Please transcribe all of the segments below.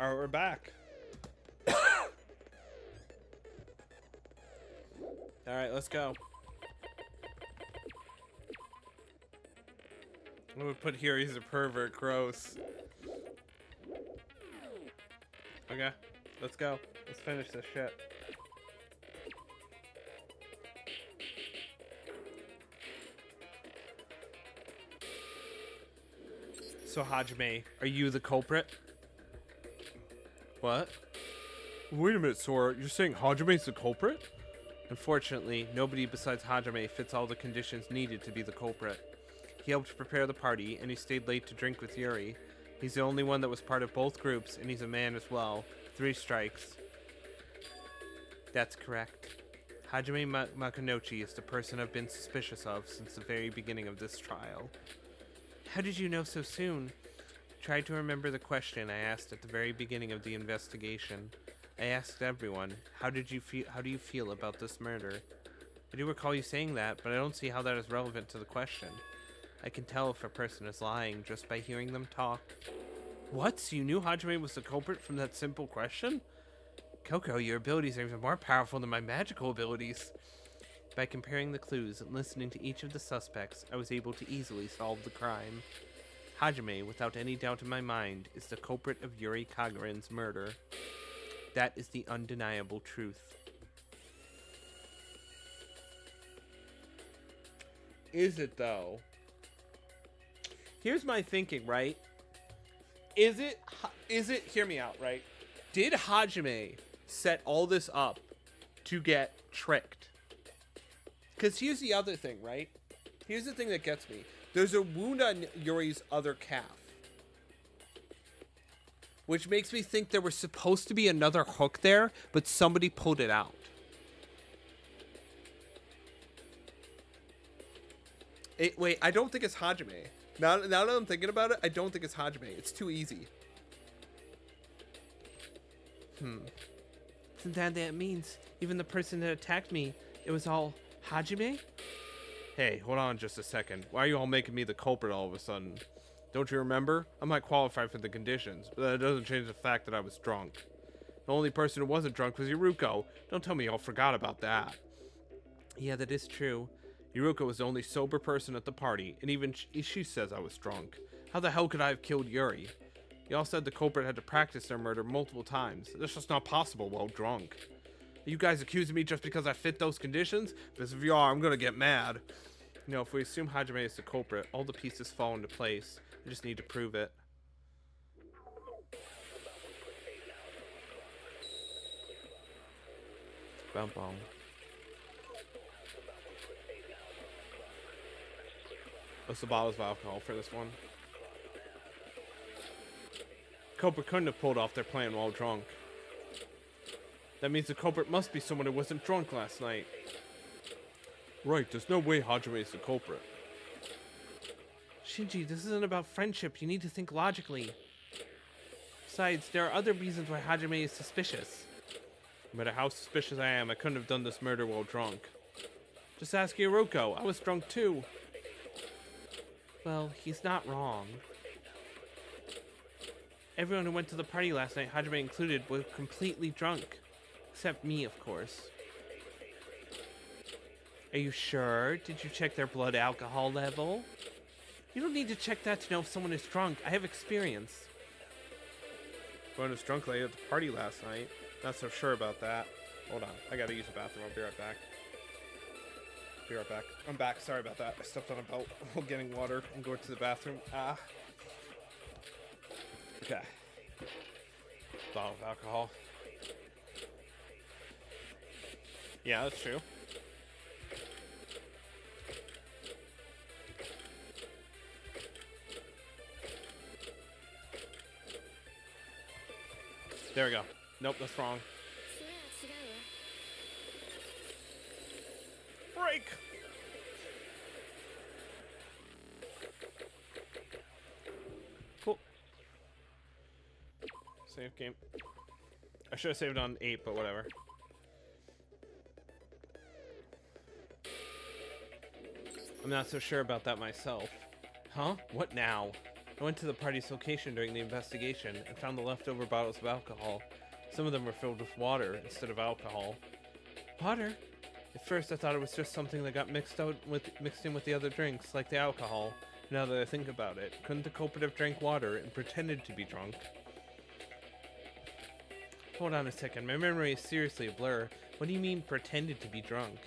Alright, we're back. Alright, let's go. I'm gonna put here he's a pervert. Gross. Okay, let's go. Let's finish this shit. So, Hajime, are you the culprit? What? Wait a minute, Sora. You're saying Hajime's the culprit? Unfortunately, nobody besides Hajime fits all the conditions needed to be the culprit. He helped prepare the party, and he stayed late to drink with Yuri. He's the only one that was part of both groups, and he's a man as well. 3 strikes. That's correct. Hajime Makunochi is the person I've been suspicious of since the very beginning of this trial. How did you know so soon? Try to remember the question I asked at the very beginning of the investigation. I asked everyone, how do you feel about this murder? I do recall you saying that, but I don't see how that is relevant to the question. I can tell if a person is lying just by hearing them talk. What? So you knew Hajime was the culprit from that simple question? Coco, your abilities are even more powerful than my magical abilities. By comparing the clues and listening to each of the suspects, I was able to easily solve the crime. Hajime, without any doubt in my mind, is the culprit of Yuri Kagarin's murder. That is the undeniable truth. Is it, though? Here's my thinking, right? Is it, hear me out, right? Did Hajime set all this up to get tricked? Because here's the other thing, right? Here's the thing that gets me. There's a wound on Yuri's other calf. Which makes me think there was supposed to be another hook there, but somebody pulled it out. Wait, I don't think it's Hajime. Now that I'm thinking about it, I don't think it's Hajime. It's too easy. Isn't that it means? Even the person that attacked me, it was all Hajime? Hey, hold on just a second. Why are you all making me the culprit all of a sudden? Don't you remember? I might qualify for the conditions, but that doesn't change the fact that I was drunk. The only person who wasn't drunk was Yuruko. Don't tell me y'all forgot about that. Yeah, that is true. Yuruko was the only sober person at the party, and even she says I was drunk. How the hell could I have killed Yuri? Y'all said the culprit had to practice their murder multiple times. That's just not possible while drunk. Are you guys accusing me just because I fit those conditions? Because if you are, I'm gonna get mad. You know, if we assume Hajime is the culprit, all the pieces fall into place. I just need to prove it. Bum bum. What's the bottles of alcohol for this one? Culprit couldn't have pulled off their plan while drunk. That means the culprit must be someone who wasn't drunk last night. Right, there's no way Hajime is the culprit. Shinji, this isn't about friendship. You need to think logically. Besides, there are other reasons why Hajime is suspicious. No matter how suspicious I am, I couldn't have done this murder while drunk. Just ask Hiroko. I was drunk too. Well, he's not wrong. Everyone who went to the party last night, Hajime included, was completely drunk. Except me, of course. Are you sure? Did you check their blood alcohol level? You don't need to check that to know if someone is drunk. I have experience. Everyone was drunk late at the party last night. Not so sure about that. Hold on. I gotta use the bathroom. I'll be right back. Be right back. I'm back. Sorry about that. I stepped on a belt while getting water and going to the bathroom. Okay. Bottle of alcohol. Yeah, that's true. There we go. Nope, that's wrong. Break! Cool. Save game. I should have saved on 8, but whatever. I'm not so sure about that myself. Huh? What now? I went to the party's location during the investigation and found the leftover bottles of alcohol. Some of them were filled with water instead of alcohol. Water? At first I thought it was just something that got mixed in with the other drinks, like the alcohol. Now that I think about it, couldn't the culprit have drank water and pretended to be drunk? Hold on a second, my memory is seriously a blur. What do you mean, pretended to be drunk?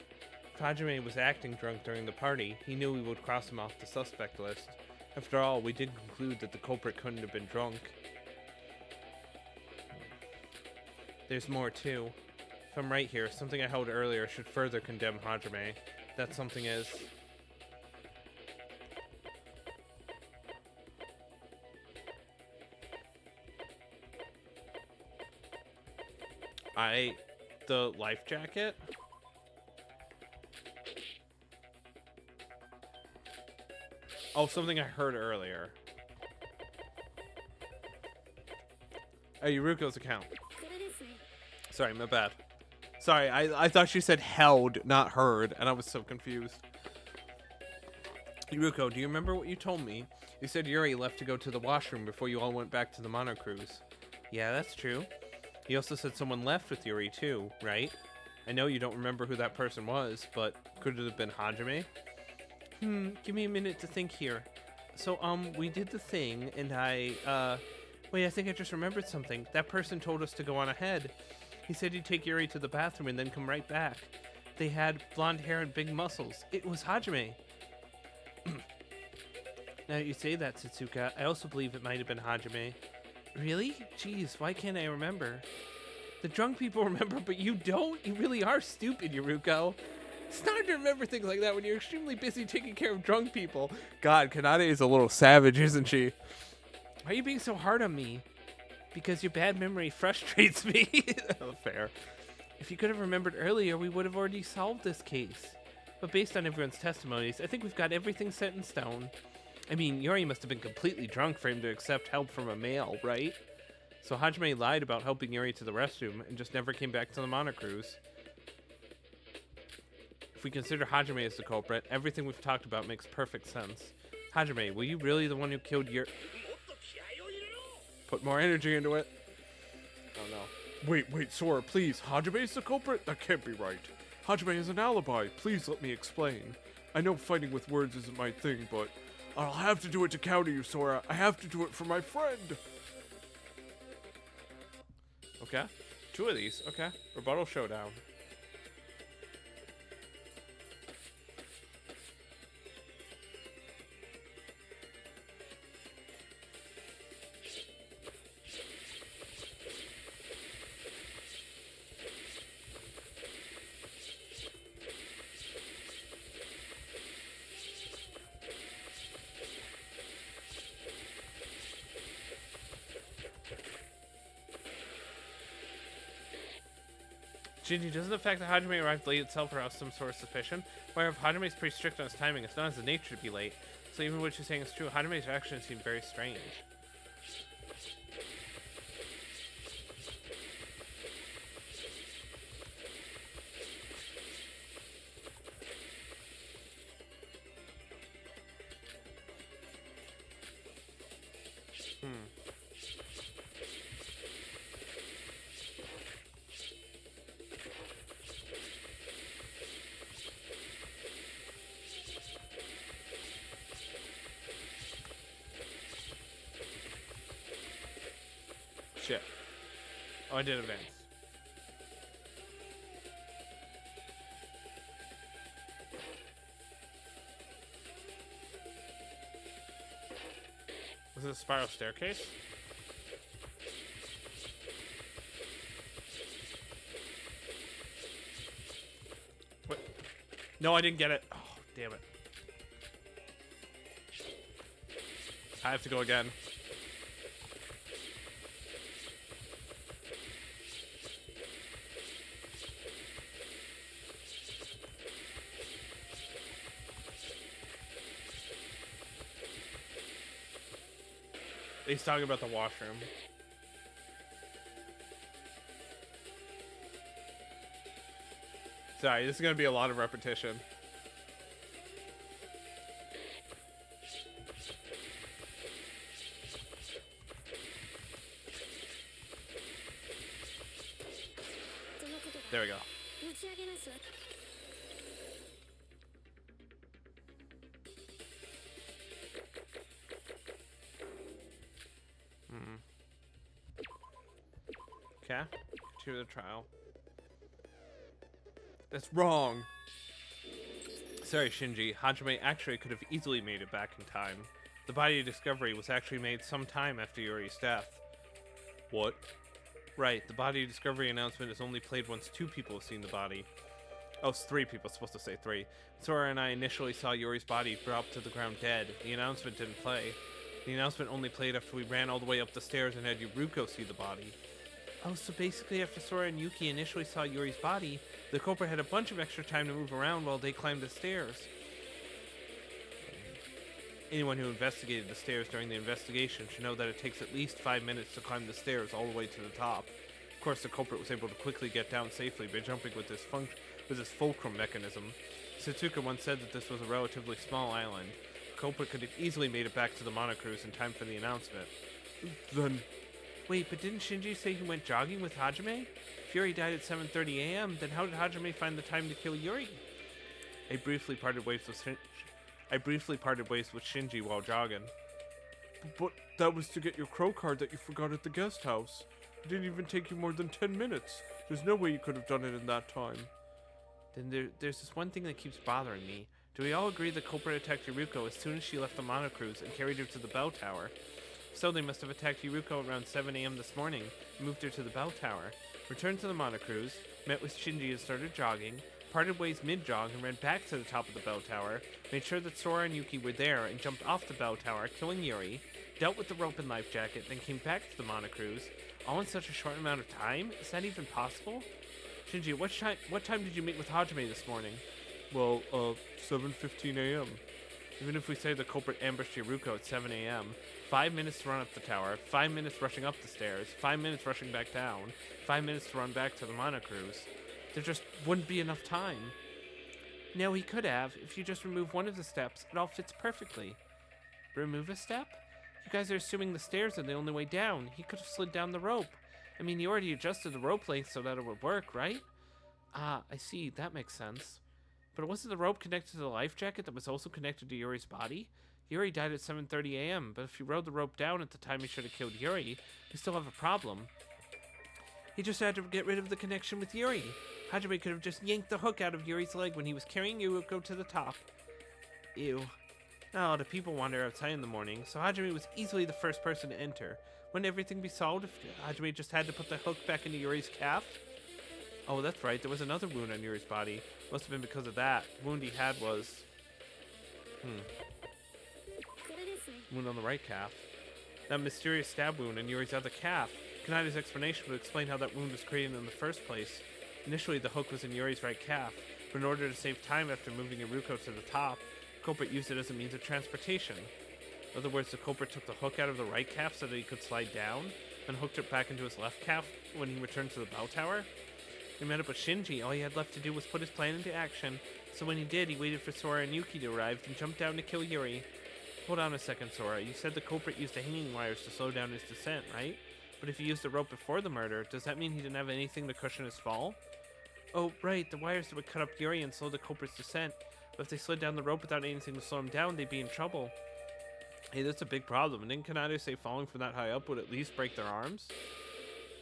If Hajime was acting drunk during the party, he knew we would cross him off the suspect list. After all, we did conclude that the culprit couldn't have been drunk. There's more, too. If I'm right here, something I held earlier should further condemn Hajime. That something is... the life jacket? Oh, something I heard earlier. Oh, Yuruko's account. Sorry, my bad. Sorry, I thought she said held, not heard, and I was so confused. Yuruko, do you remember what you told me? You said Yuri left to go to the washroom before you all went back to the mono cruise. Yeah, that's true. You also said someone left with Yuri too, right? I know you don't remember who that person was, but could it have been Hajime? Give me a minute to think here. So, we did the thing, and wait, I think I just remembered something. That person told us to go on ahead. He said he'd take Yuri to the bathroom and then come right back. They had blonde hair and big muscles. It was Hajime. Now that you say that, Satsuka, I also believe it might have been Hajime. Really? Jeez, why can't I remember? The drunk people remember, but you don't? You really are stupid, Yuruko. It's hard to remember things like that when you're extremely busy taking care of drunk people. God, Kanade is a little savage, isn't she? Why are you being so hard on me? Because your bad memory frustrates me. Oh, fair. If you could have remembered earlier, we would have already solved this case. But based on everyone's testimonies, I think we've got everything set in stone. I mean, Yuri must have been completely drunk for him to accept help from a male, right? So Hajime lied about helping Yuri to the restroom and just never came back to the mono cruise. If we consider Hajime as the culprit, everything we've talked about makes perfect sense. Hajime, were you really the one who killed Yuri? Put more energy into it. Oh no. Wait, Sora, please. Hajime's the culprit? That can't be right. Hajime has an alibi. Please let me explain. I know fighting with words isn't my thing, but I'll have to do it to counter you, Sora. I have to do it for my friend. Okay. 2 of these. Okay. Rebuttal showdown. Shinji, doesn't the fact that Hajime arrived late itself arouse some sort of suspicion? However, if Hajime's pretty strict on his timing, it's not his nature to be late. So even what you're saying is true, Hajime's actions seem very strange. Shit. Oh, I did advance. Was it a spiral staircase? What? No, I didn't get it. Oh, damn it. I have to go again. He's talking about the washroom. Sorry, this is going to be a lot of repetition. There we go. Okay. Continue the trial. That's wrong. Sorry, Shinji. Hajime actually could have easily made it back in time. The body discovery was actually made some time after Yuri's death. What? Right, the body discovery announcement is only played once 2 people have seen the body. Oh, it's 3 people, supposed to say 3. Sora and I initially saw Yuri's body drop to the ground dead. The announcement didn't play. The announcement only played after we ran all the way up the stairs and had Yuruko see the body. Oh, so basically after Sora and Yuki initially saw Yuri's body, the culprit had a bunch of extra time to move around while they climbed the stairs. Anyone who investigated the stairs during the investigation should know that it takes at least 5 minutes to climb the stairs all the way to the top. Of course, the culprit was able to quickly get down safely by jumping with his fulcrum mechanism. Satsuka once said that this was a relatively small island. The culprit could have easily made it back to the monocruise in time for the announcement. Then... Wait, but didn't Shinji say he went jogging with Hajime? If Yuri died at 7:30 a.m., then how did Hajime find the time to kill Yuri? I briefly parted ways with Shinji while jogging. But that was to get your crow card that you forgot at the guest house. It didn't even take you more than 10 minutes. There's no way you could have done it in that time. Then there's this one thing that keeps bothering me. Do we all agree the culprit attacked Yuruko as soon as she left the monocruise and carried her to the bell tower? So they must have attacked Yuruko around 7 a.m. this morning and moved her to the bell tower, returned to the monocruise, met with Shinji and started jogging, parted ways mid-jog and ran back to the top of the bell tower, made sure that Sora and Yuki were there and jumped off the bell tower, killing Yuri, dealt with the rope and life jacket, then came back to the monocruise, all in such a short amount of time? Is that even possible? Shinji, what time did you meet with Hajime this morning? Well, 7:15 a.m. Even if we say the culprit ambushed Yuruko at 7 a.m., 5 minutes to run up the tower, 5 minutes rushing up the stairs, 5 minutes rushing back down, 5 minutes to run back to the monocruise. There just wouldn't be enough time. No, he could have. If you just remove one of the steps, it all fits perfectly. Remove a step? You guys are assuming the stairs are the only way down. He could have slid down the rope. I mean, you already adjusted the rope length so that it would work, right? Ah, I see. That makes sense. But wasn't the rope connected to the life jacket that was also connected to Yuri's body? Yuri died at 7:30 a.m., but if you rode the rope down at the time he should have killed Yuri, you still have a problem. He just had to get rid of the connection with Yuri. Hajime could have just yanked the hook out of Yuri's leg when he was carrying Yuruko to the top. Ew. Oh, the people wander outside in the morning, so Hajime was easily the first person to enter. Wouldn't everything be solved if Hajime just had to put the hook back into Yuri's calf? Oh, that's right, there was another wound on Yuri's body. Must have been because of that. The wound he had was... wound on the right calf. That mysterious stab wound on Yuri's other calf. Kanada's explanation would explain how that wound was created in the first place. Initially, the hook was in Yuri's right calf, but in order to save time after moving Yuruko to the top, the culprit used it as a means of transportation. In other words, the culprit took the hook out of the right calf so that he could slide down, and hooked it back into his left calf when he returned to the bell tower. He met up with Shinji. All he had left to do was put his plan into action, so when he did, he waited for Sora and Yuki to arrive, and jumped down to kill Yuri. Hold on a second, Sora. You said the culprit used the hanging wires to slow down his descent, right? But if he used the rope before the murder, does that mean he didn't have anything to cushion his fall? Oh, right, the wires that would cut up Yuri and slow the culprit's descent. But if they slid down the rope without anything to slow him down, they'd be in trouble. Hey, that's a big problem. And didn't Kanade say falling from that high up would at least break their arms?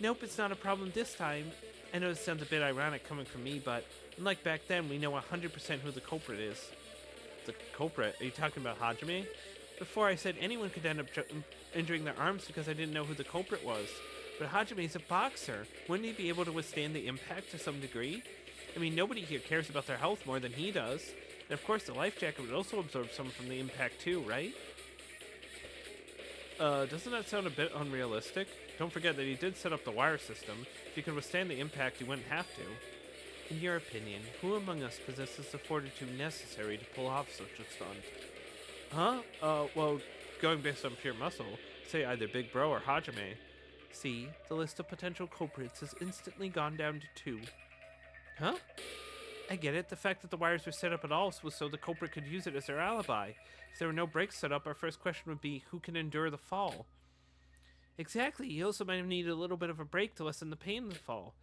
Nope, it's not a problem this time. I know this sounds a bit ironic coming from me, but unlike back then, we know 100% who the culprit is. The culprit? Are you talking about Hajime? Before I said anyone could end up injuring their arms because I didn't know who the culprit was. But Hajime's a boxer. Wouldn't he be able to withstand the impact to some degree? I mean, nobody here cares about their health more than he does. And of course, the life jacket would also absorb some from the impact too, right? Doesn't that sound a bit unrealistic? Don't forget that he did set up the wire system. If he could withstand the impact, he wouldn't have to. In your opinion, who among us possesses the fortitude necessary to pull off such a stunt? Huh? Well, going based on pure muscle, say either Big Bro or Hajime. See, the list of potential culprits has instantly gone down to 2. Huh? I get it. The fact that the wires were set up at all was so the culprit could use it as their alibi. If there were no brakes set up, our first question would be, who can endure the fall? Exactly. He also might have needed a little bit of a break to lessen the pain of the fall.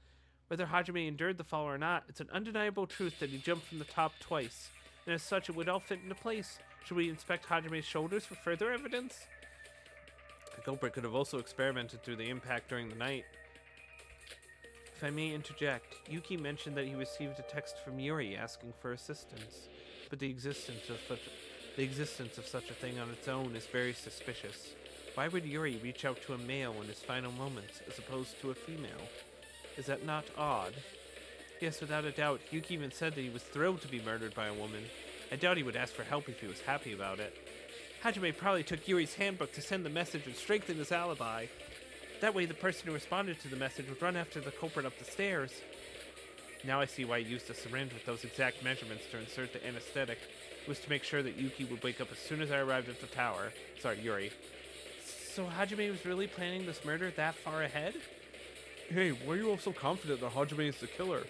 Whether Hajime endured the fall or not, it's an undeniable truth that he jumped from the top twice, and as such it would all fit into place. Should we inspect Hajime's shoulders for further evidence? The culprit could have also experimented through the impact during the night. If I may interject, Yuki mentioned that he received a text from Yuri asking for assistance, but the existence of such a thing on its own is very suspicious. Why would Yuri reach out to a male in his final moments as opposed to a female? Is that not odd? Yes, without a doubt. Yuki even said that he was thrilled to be murdered by a woman. I doubt he would ask for help if he was happy about it. Hajime probably took Yuri's handbook to send the message and strengthen his alibi. That way the person who responded to the message would run after the culprit up the stairs. Now I see why he used a syringe with those exact measurements to insert the anesthetic. It was to make sure that Yuki would wake up as soon as I arrived at the tower. Sorry, Yuri. So Hajime was really planning this murder that far ahead? Hey, why are you all so confident that Hajime is the killer?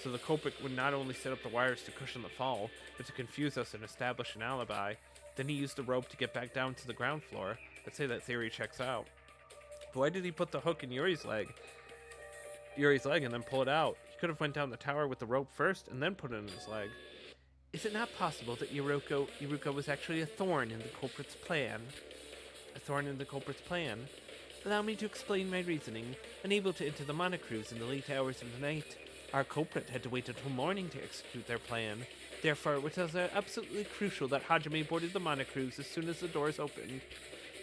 So the culprit would not only set up the wires to cushion the fall, but to confuse us and establish an alibi. Then he used the rope to get back down to the ground floor. I'd say that theory checks out. But why did he put the hook in Yuri's leg and then pull it out? He could have went down the tower with the rope first and then put it in his leg. Is it not possible that Iruka was actually a thorn in the culprit's plan? A thorn in the culprit's plan? Allow me to explain my reasoning. Unable to enter the Monocruise in the late hours of the night, our culprit had to wait until morning to execute their plan. Therefore, it was absolutely crucial that Hajime boarded the Monocruise as soon as the doors opened.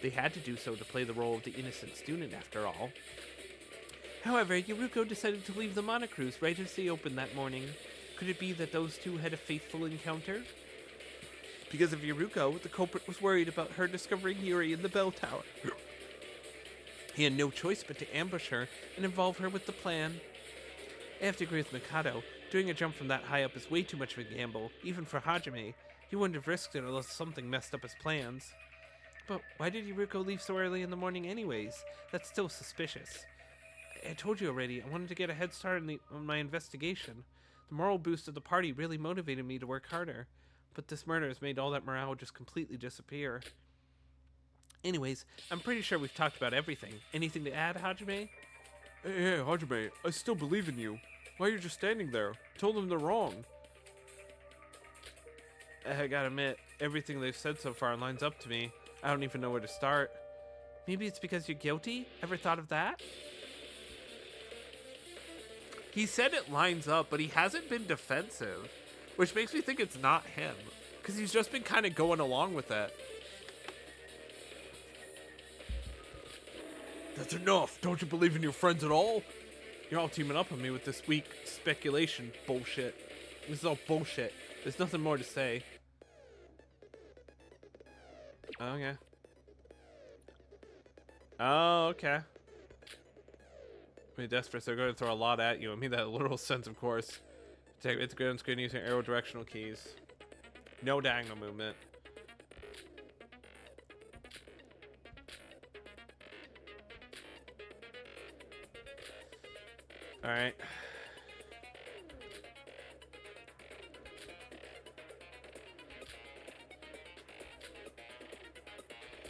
They had to do so to play the role of the innocent student, after all. However, Yuruko decided to leave the Monocruise right as they opened that morning. Could it be that those two had a fateful encounter? Because of Yuruko, the culprit was worried about her discovering Yuri in the bell tower. He had no choice but to ambush her and involve her with the plan. I have to agree with Mikado. Doing a jump from that high up is way too much of a gamble, even for Hajime. He wouldn't have risked it unless something messed up his plans. But why did Yuruko leave so early in the morning anyways? That's still suspicious. I told you already, I wanted to get a head start on my investigation. The moral boost of the party really motivated me to work harder. But this murder has made all that morale just completely disappear. Anyways, I'm pretty sure we've talked about everything. Anything to add, Hajime? Hey, Hajime, I still believe in you. Why are you just standing there? Tell them they're wrong. I gotta admit, everything they've said so far lines up to me. I don't even know where to start. Maybe it's because you're guilty? Ever thought of that? He said it lines up, but he hasn't been defensive, which makes me think it's not him, because he's just been kind of going along with it. That's enough. Don't you believe in your friends at all? You're all teaming up on me with this weak speculation bullshit. This is all bullshit. There's nothing more to say. Okay. Oh, okay. I mean, Desperate, they're going to throw a lot at you. I mean that in a literal sense, of course. It's good on screen using arrow directional keys. No diagonal movement. Alright.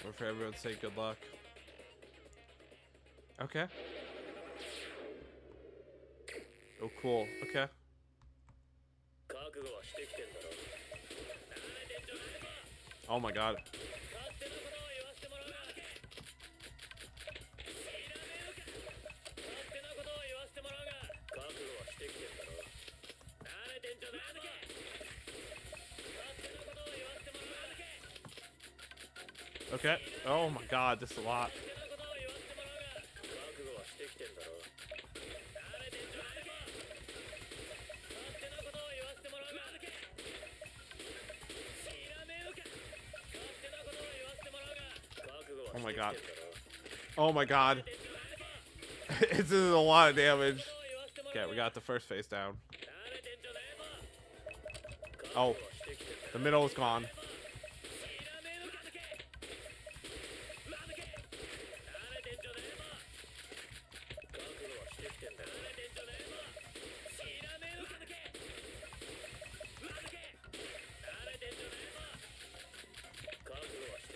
Or for everyone's sake, good luck. Okay. Oh, cool. Okay. Oh my god. Okay. Oh my god, this is a lot. Oh my god. Oh my god. This is a lot of damage. Okay, we got the first face down. Oh. The middle is gone.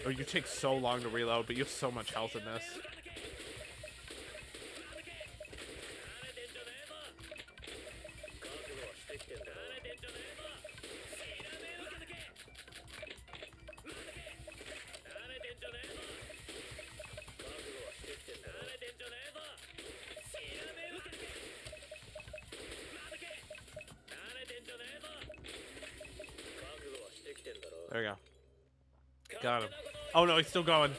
Oh, you take so long to reload, but you have so much health in this. There we go. Got him. Oh no, he's still going.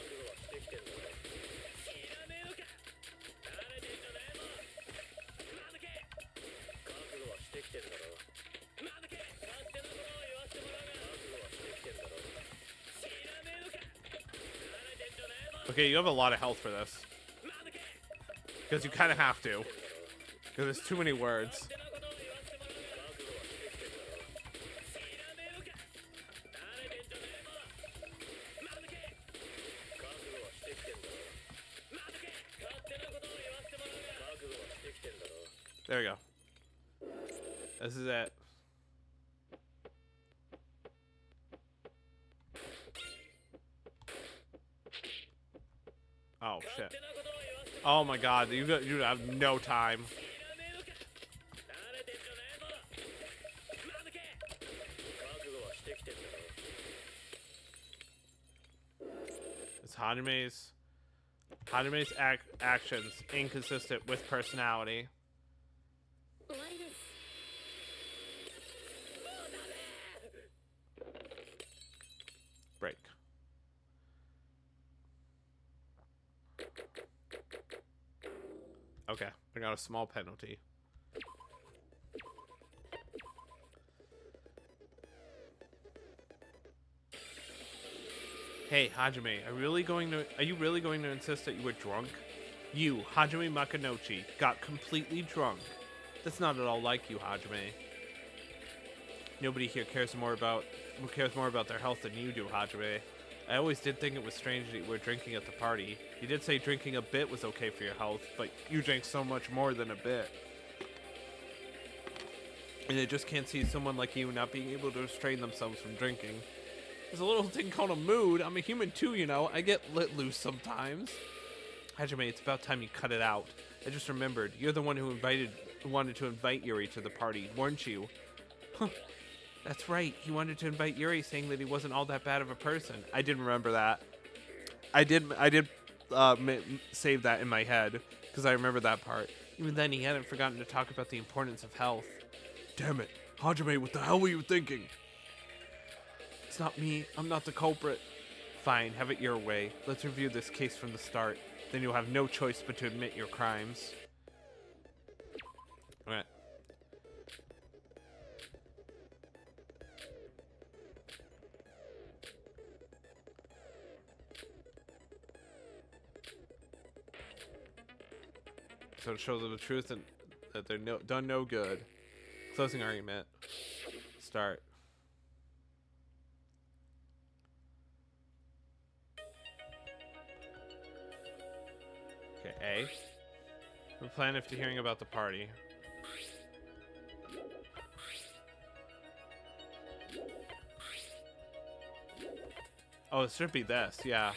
Okay, you have a lot of health for this. Because you kind of have to. Because there's too many words. There we go. This is it. Oh shit. Oh my god, you have no time. It's Hajame's actions inconsistent with personality. Break. Okay, I got a small penalty. Hey, Hajime, are you really going to insist that you were drunk? You, Hajime Makinochi, got completely drunk. That's not at all like you, Hajime. Nobody here cares more about their health than you do, Hajime. I always did think it was strange that you were drinking at the party. You did say drinking a bit was okay for your health, but you drank so much more than a bit. And I just can't see someone like you not being able to restrain themselves from drinking. There's a little thing called a mood. I'm a human too, you know. I get let loose sometimes. Hajime, it's about time you cut it out. I just remembered. You're the one who wanted to invite Yuri to the party, weren't you? Huh. That's right. He wanted to invite Yuri, saying that he wasn't all that bad of a person. I didn't remember that. I did save that in my head because I remember that part. Even then, he hadn't forgotten to talk about the importance of health. Damn it, Hajime! What the hell were you thinking? It's not me. I'm not the culprit. Fine, have it your way. Let's review this case from the start. Then you'll have no choice but to admit your crimes. All right. So it shows them the truth and that they're done no good. Closing argument. Start. Okay, A. We plan after hearing about the party. Oh, it should be this, yeah.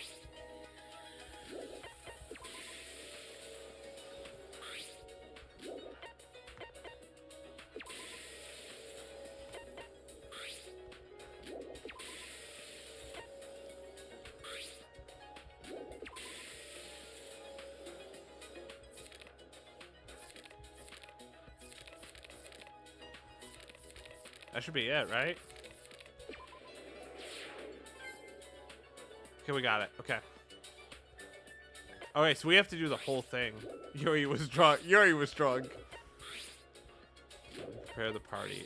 That should be it, right? Okay, we got it. Okay. Okay, so we have to do the whole thing. Yuri was drunk. Yuri was drunk. Prepare the party.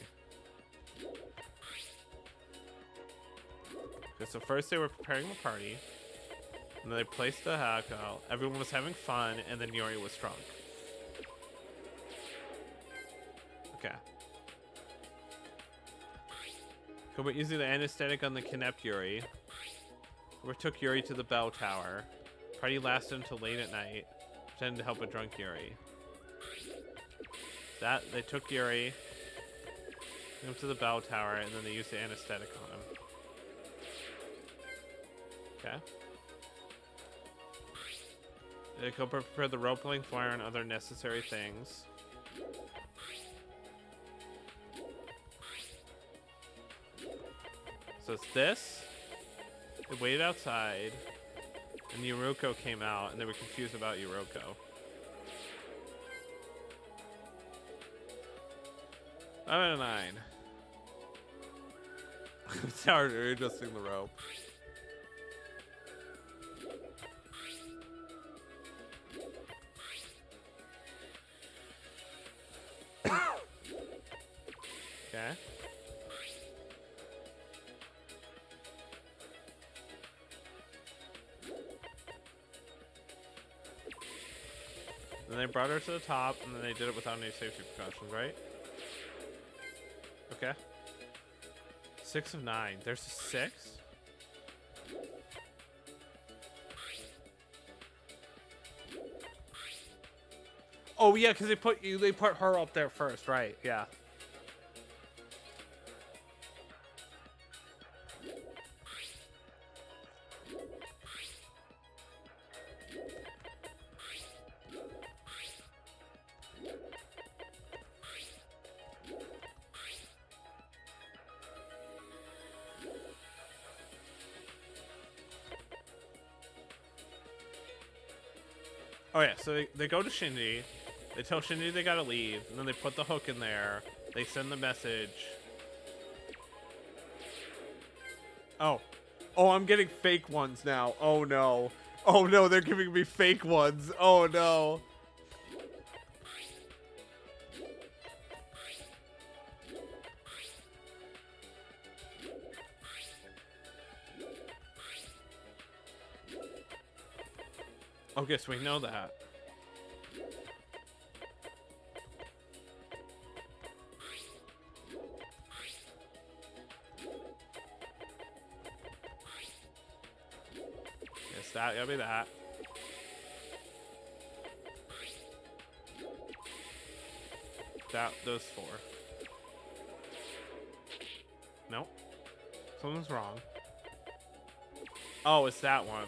Okay, so first they were preparing the party. And then they placed the alcohol. Everyone was having fun, and then Yuri was drunk. Okay. But using the anesthetic on the kidnapped Yuri. We took Yuri to the bell tower. Party lasted until late at night. Pretending to help a drunk Yuri. They took Yuri. Went to the bell tower, and then they used the anesthetic on him. Okay. They prepared the rope length wire and other necessary things. So it's this. They waited outside, and Yuriko came out, and they were confused about Yuriko. Out of 9. It's harder adjusting the rope. Okay. Then they brought her to the top, and then they did it without any safety precautions, right? Okay. 6 of 9. There's a 6? Oh yeah, because they put her up there first, right? Yeah. Oh yeah, so they go to Shinji, they tell Shinji they gotta leave, and then they put the hook in there, they send the message. Oh. Oh, I'm getting fake ones now. Oh no. Oh no, they're giving me fake ones. Oh no. Oh, guess we know that. Guess that gotta be that. Those 4. Nope. Something's wrong. Oh, it's that one.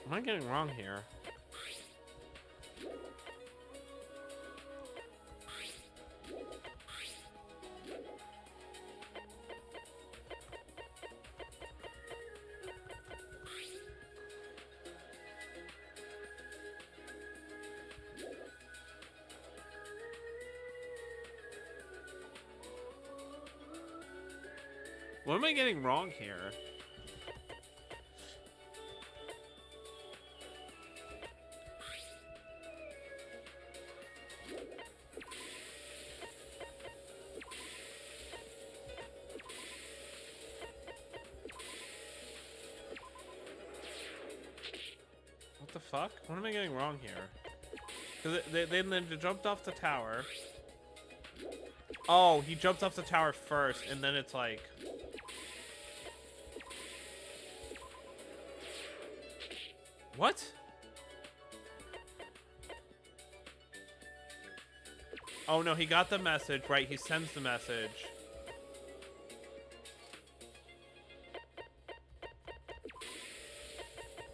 What am I getting wrong here? What am I getting wrong here? What the fuck? What am I getting wrong here? Because they jumped off the tower. Oh, he jumped off the tower first, and then it's like... What? Oh no, he got the message, right? He sends the message.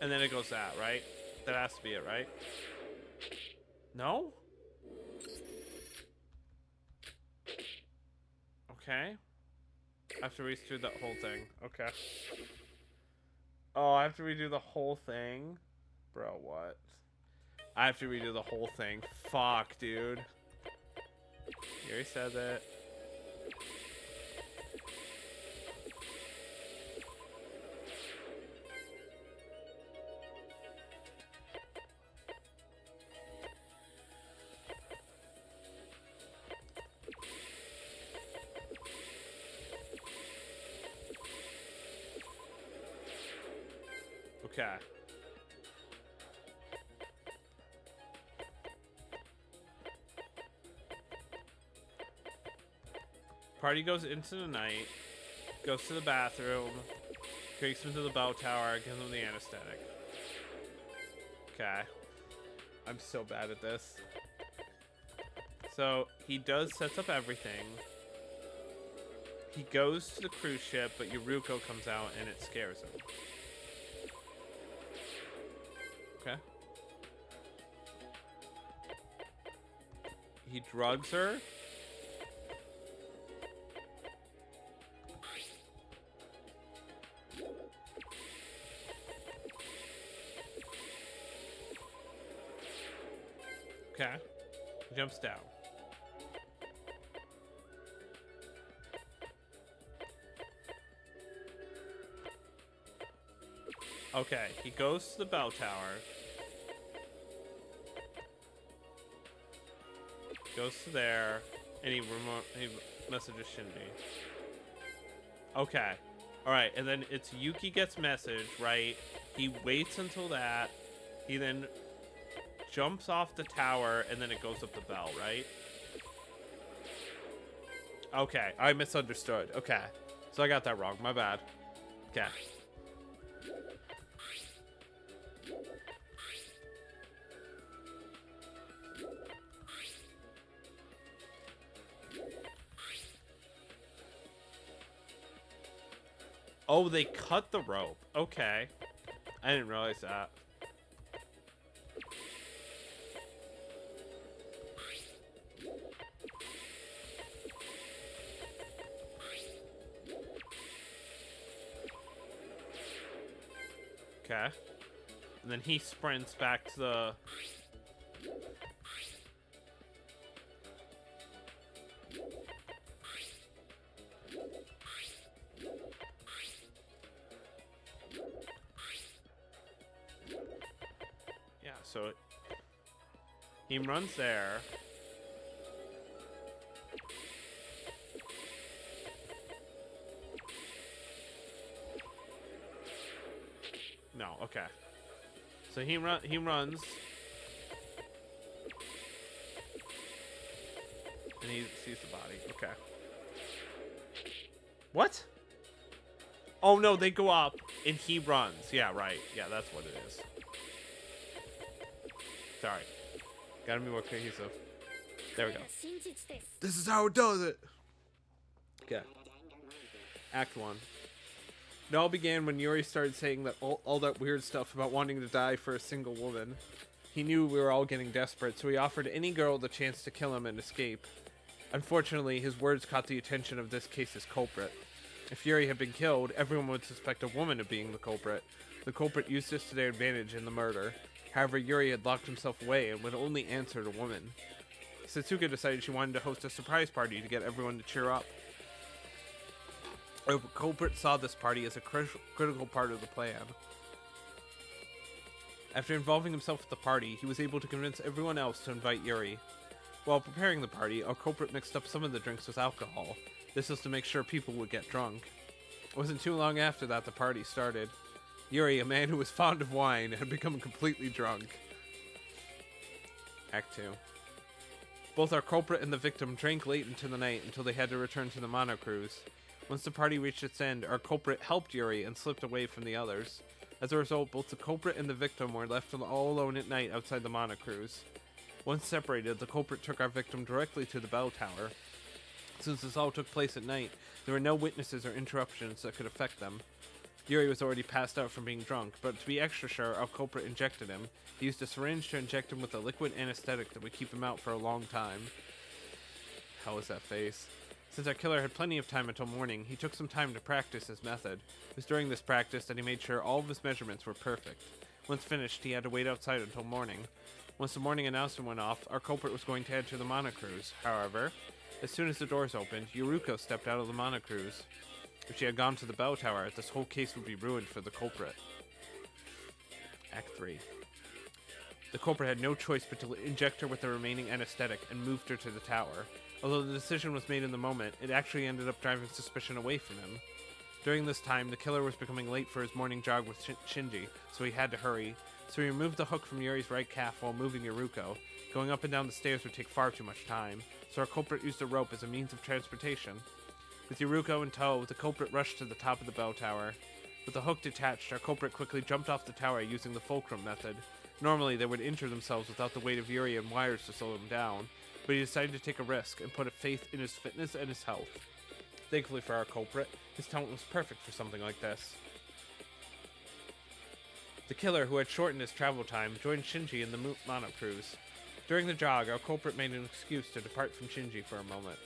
And then it goes that, right? That has to be it, right? No? Okay. I have to redo that whole thing. Okay. Oh, I have to redo the whole thing? Bro, what? I have to redo the whole thing. Fuck, dude. You already said that. Okay. Party goes into the night, goes to the bathroom, takes him to the bell tower, gives him the anesthetic. Okay. I'm so bad at this. So, he does sets up everything. He goes to the cruise ship, but Yuruko comes out and it scares him. Okay. He drugs her. Okay. He jumps down. Okay, he goes to the bell tower. Goes to there, and he messages Shinji. Okay. Alright, and then it's Yuki gets message, right? He waits until that. He then jumps off the tower, and then it goes up the bell, right? Okay, I misunderstood. Okay. So I got that wrong. My bad. Okay. Oh, they cut the rope. Okay. I didn't realize that. Okay. And then he sprints back to the... Yeah, so he runs there. No, okay. So he runs. And he sees the body. Okay. What? Oh no, they go up and he runs. Yeah, right. Yeah, that's what it is. Sorry. Gotta be more cohesive. There we go. This is how it does it. Okay. Act 1. It all began when Yuri started saying that all that weird stuff about wanting to die for a single woman. He knew we were all getting desperate, so he offered any girl the chance to kill him and escape. Unfortunately, his words caught the attention of this case's culprit. If Yuri had been killed, everyone would suspect a woman of being the culprit. The culprit used this to their advantage in the murder. However, Yuri had locked himself away and would only answer to women. Satsuka decided she wanted to host a surprise party to get everyone to cheer up. The culprit saw this party as a critical part of the plan. After involving himself with the party, he was able to convince everyone else to invite Yuri. While preparing the party, our culprit mixed up some of the drinks with alcohol. This was to make sure people would get drunk. It wasn't too long after that the party started. Yuri, a man who was fond of wine, had become completely drunk. Act 2. Both our culprit and the victim drank late into the night until they had to return to the Mono Cruise. Once the party reached its end, our culprit helped Yuri and slipped away from the others. As a result, both the culprit and the victim were left all alone at night outside the Mono Cruise. Once separated, the culprit took our victim directly to the bell tower. Since this all took place at night, there were no witnesses or interruptions that could affect them. Yuri was already passed out from being drunk, but to be extra sure, our culprit injected him. He used a syringe to inject him with a liquid anesthetic that would keep him out for a long time. How was that face? Since our killer had plenty of time until morning, he took some time to practice his method. It was during this practice that he made sure all of his measurements were perfect. Once finished, he had to wait outside until morning. Once the morning announcement went off, our culprit was going to head to the Mono Cruise. However, as soon as the doors opened, Yuruko stepped out of the Mono Cruise. If she had gone to the bell tower, this whole case would be ruined for the culprit. Act 3. The culprit had no choice but to inject her with the remaining anesthetic and moved her to the tower. Although the decision was made in the moment, it actually ended up driving suspicion away from him. During this time, the killer was becoming late for his morning jog with Shinji, so he had to hurry. So he removed the hook from Yuri's right calf while moving Yuruko. Going up and down the stairs would take far too much time, so our culprit used a rope as a means of transportation. With Yuruko in tow, the culprit rushed to the top of the bell tower. With the hook detached, our culprit quickly jumped off the tower using the fulcrum method. Normally, they would injure themselves without the weight of Yuri and wires to slow them down, but he decided to take a risk and put a faith in his fitness and his health. Thankfully for our culprit, his talent was perfect for something like this. The killer, who had shortened his travel time, joined Shinji in the Mono Cruise. During the jog, our culprit made an excuse to depart from Shinji for a moment.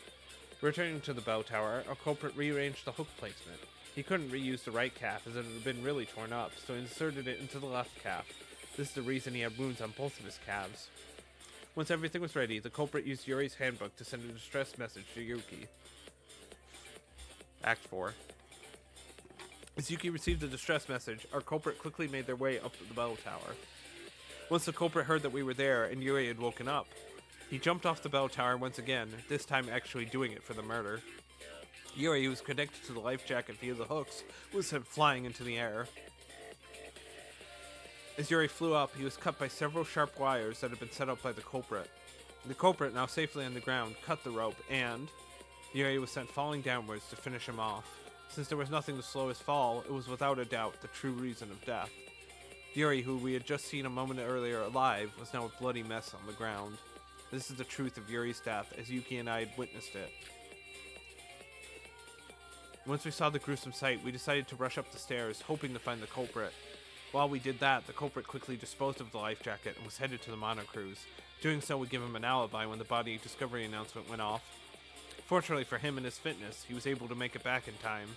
Returning to the bell tower, our culprit rearranged the hook placement. He couldn't reuse the right calf as it had been really torn up, so he inserted it into the left calf. This is the reason he had wounds on both of his calves. Once everything was ready, the culprit used Yuri's handbook to send a distress message to Yuki. Act 4. As Yuki received the distress message, our culprit quickly made their way up the bell tower. Once the culprit heard that we were there and Yuri had woken up, he jumped off the bell tower once again, this time actually doing it for the murder. Yuri, who was connected to the life jacket via the hooks, was sent flying into the air. As Yuri flew up, he was cut by several sharp wires that had been set up by the culprit. The culprit, now safely on the ground, cut the rope, and Yuri was sent falling downwards to finish him off. Since there was nothing to slow his fall, it was without a doubt the true reason of death. Yuri, who we had just seen a moment earlier alive, was now a bloody mess on the ground. This is the truth of Yuri's death, as Yuki and I had witnessed it. Once we saw the gruesome sight, we decided to rush up the stairs, hoping to find the culprit. While we did that, the culprit quickly disposed of the life jacket and was headed to the monocruise. Doing so would give him an alibi when the body discovery announcement went off. Fortunately for him and his fitness, he was able to make it back in time.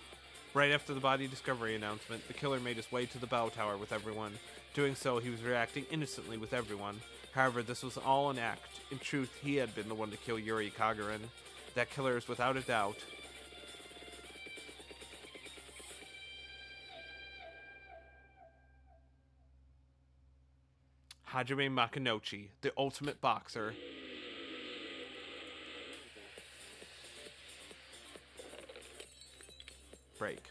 Right after the body discovery announcement, the killer made his way to the bell tower with everyone. Doing so, he was reacting innocently with everyone. However, this was all an act. In truth, he had been the one to kill Yuri Kagarin. That killer is without a doubt Hajime Makunouchi, the ultimate boxer. Break.